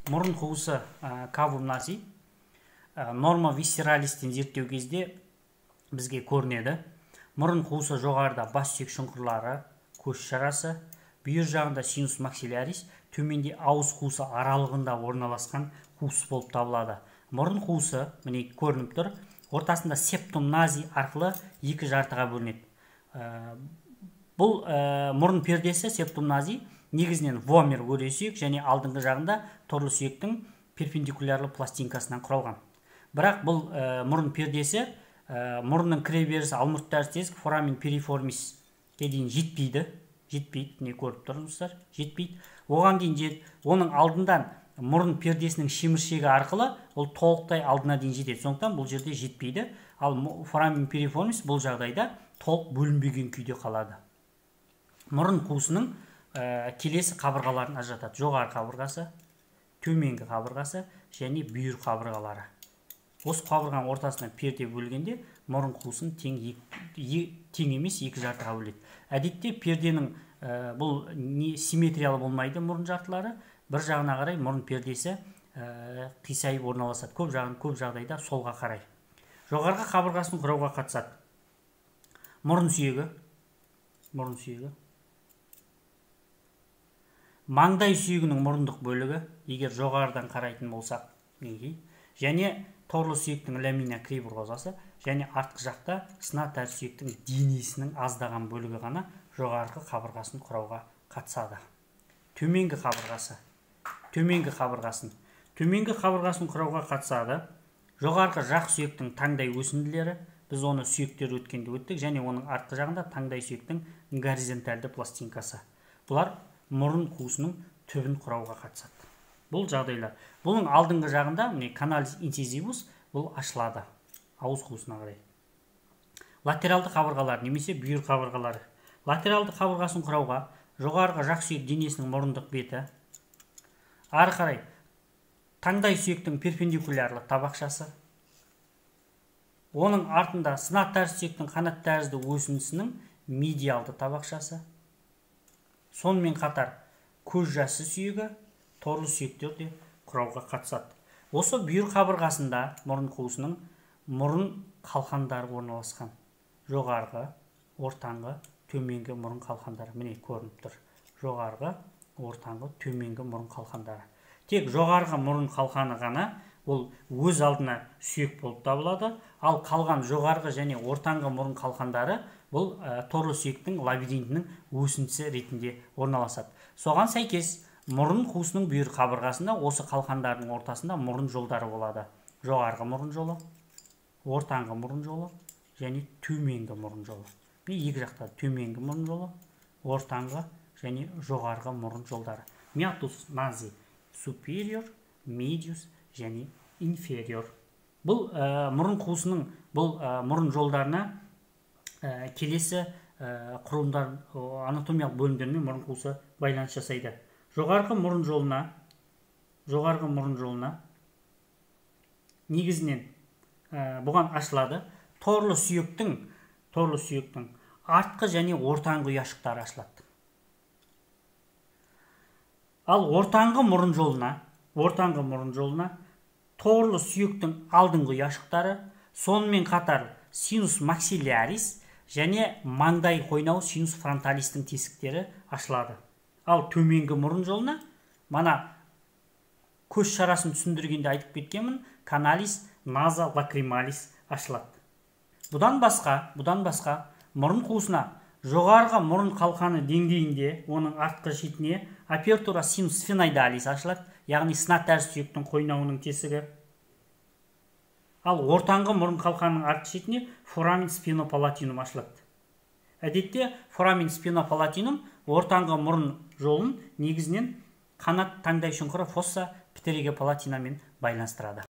мұрын қуысы кавумнази норма висцералистен зерттеу кезде бізге көрінеді. Мұрын қуысы жоғарыда бас сүйек шұңқырлары, көш шарасы, бүйір жағында синус максиллярис, төменде ауыз қуысы аралығында орналасқан қуыс болып табылады. Мұрын қуысы, міне көрініп тұр, ортасында септум нази арқылы екі жартыға бөлінеді. Бұл мұрын пердесі септум нази негізінен вомер өре сүйек және алдыңғы жағында торлы сүйектің перпендикулярлы пластинкасынан құралған. Бірақ бұл мұрын пердесі мұрынның кіреберісі алмұрт тәріздес форамин периформис дейін жетпейді, не көріп тұрсыздар, жетпейді. Оған дейін оның алдынан мұрын пердесінің шеміршегі арқылы ол толықтай алдына дейін жетеді. Сондықтан бұл жерде жетпейді. Ал форамин периформис бұл жағдайда толық бөлінбеген күйде қалады. Мұрын қуысының келесі қабырғаларын ажыратады. Жоғары қабырғасы, төменгі қабырғасы және бүйір қабырғалары. Осы қабырғаның ортасына перде бөлгенде мұрын қуысын тең емес екі жартыға бөледі. Әдетте перденің бұл симметриялы болмайды мұрын жартылары. Бір жағына қарай мұрын пердесі қисайып орналасады. Көп жағдайда солға қарай. Жоғарғы қабырғасын құрауға қатысады. Мұрын сүйегі, маңдай сүйегінің мұрындық бөлігі, егер жоғарыдан қарайтын болсақ, және торлы сүйектің ламина крибургозасы, және артқы жақта сына тәріз сүйектің денесінің аздаған бөлігі ғана жоғарғы қабырғасын құрауға қатысады. Төменгі қабырғасын құрауға қатысады. Жоғарғы жақ сүйектің таңдай өсінділері, біз оны сүйектер өткенде өттік, және оның артқы жағында таңдай сүйектің горизонтальды пластинкасы. Бұлар мұрын қуысының түбін құрауға қатысады. Бұл жағдайлар. Бұның алдыңғы жағында каналис инцизивус бұл ашылады ауыз қуысына қарай. Латералды қабырғалар немесе бүйір қабырғалары. Латералды қабырғасын құрауға жоғарғы жақ сүйек денесінің мұрындық беті, ары қарай таңдай сүйектің перпендикулярлы табақшасы, оның артында сына тәріз сүйектің қанат тәрізді өсіндісінің медиалды табақшасы, сонымен қатар көз жасы сүйегі, торлы сүйектер де құрауға қатысады. Осы бүйір қабырғасында мұрын қуысының мұрын қалқандары орналасқан. Жоғарғы, ортаңғы, төменгі мұрын қалқандары міне көрініп тұр. Жоғарғы, ортаңғы, төменгі мұрын қалқандары. Тек жоғарғы мұрын қалқаны ғана ол өз алдына сүйек болып табылады, ал қалған жоғарғы және ортаңғы мұрын қалқандары бұл торлы сүйектің лабиринтінің өсіндісі ретінде орналасады. Соған сәйкес мұрын қуысының бүйір қабырғасында осы қалқандардың ортасында мұрын жолдары болады. Жоғарғы мұрын жолы, ортаңғы мұрын жолы және төменгі мұрын жолы. Екі жақта төменгі мұрын жолы, ортаңғы және жоғарғы мұрын жолдары. Meatus nasi superior, medius және inferior. Бұл мұрын қуысының бұл мұрын жолдарына келесі құрылымдар анатомиялық бөлімдермен мұрын қуысы байланыс жасайды. Жоғарғы мұрын жолына негізінен бұған ашылады. Торлы сүйектің артқы және ортаңғы ұяшықтары ашылады. Ал ортаңғы мұрын жолына торлы сүйектің алдыңғы ұяшықтары, сонымен қатар синус максиллярис және маңдай қойнауы синус фронталистің тесіктері ашылады. Ал төменгі мұрын жолына, мана көз шарасын түсіндіргенде айтып кеткенмін, каналис назолакрималис ашылады. Бұдан басқа мұрын қуысына жоғарғы мұрын қалқаны деңгейінде оның артқы шетіне апертура синус сфеноидалис ашылады, яғни сына тәріз сүйектің қойнауының тесігі. Ал ортаңғы мұрын қалқанының артқы шетіне форамин спинопалатинум ашылады. Әдетте форамин спинопалатинум ортаңғы мұрын жолын негізінен қанат таңдай шұңқыры фосса птеригопалатинамен байланыстырады.